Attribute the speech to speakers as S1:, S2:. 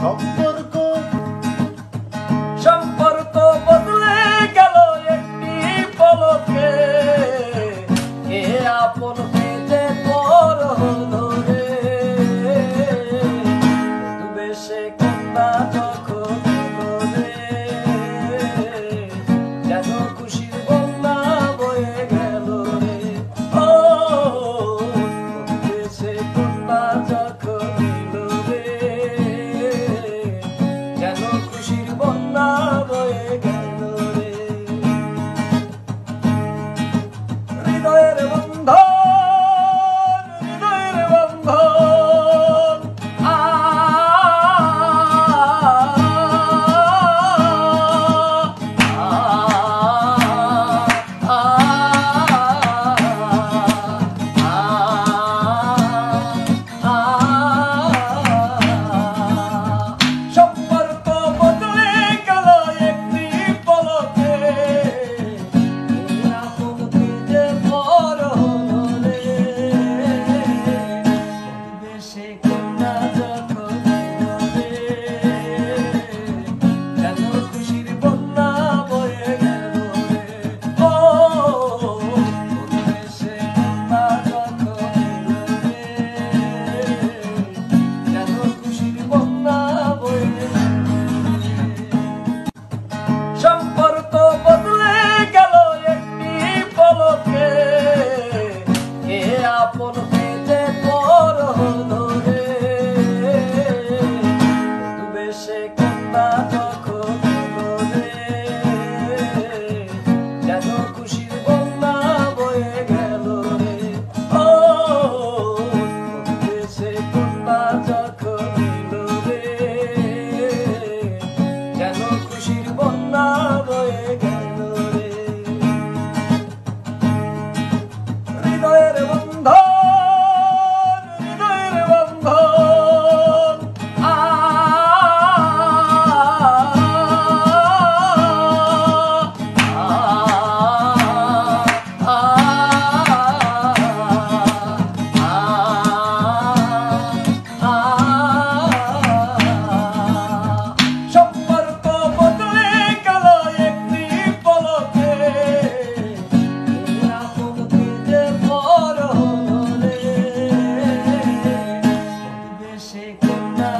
S1: সম্পর্ক
S2: সম্পর্ক বদলে গেল একটি পলকে, কে আপন পেতে পর হলো রে। বেশে কন্যা যখন এলো রে, যেন খুশির বন্যা বয়ে গেল রে। ও বেশে কন্যা যখন এলো রে, যেন খুশির বন্যা বয়ে গেল রে। হৃদয়ের বন্ধন, হৃদয়ের বন্ধন, আ সম্পর্ক বদলে গেল একটি পলকে, আপন পেতে পর হলো রে। বেশে কন্যা যখন এলো রে, যেন খুশির বন্যা বয়ে গেল রে। ও বেশে কন্যা যখন এলো রে, যেন খুশির বন্যা বয়ে গেল রে। সম্পর্ক বদলে গেল একটি পলকে, কে আপন পেতে পর হলো রে। বেশে কন্যা যখন এলো রে, যেন খুশির বন্যা বয়ে গেল রে। ও বেশে কন্যা যখন এলো রে, যেন খুশির বন্যা বয়ে গেল রে। হৃদয়ের বন্ধন, হৃদয়ের বন্ধন, আ সম্পর্ক বদলে গেল একটি পলকে, আপন পেতে পর হলো রে। বেশে কন্যা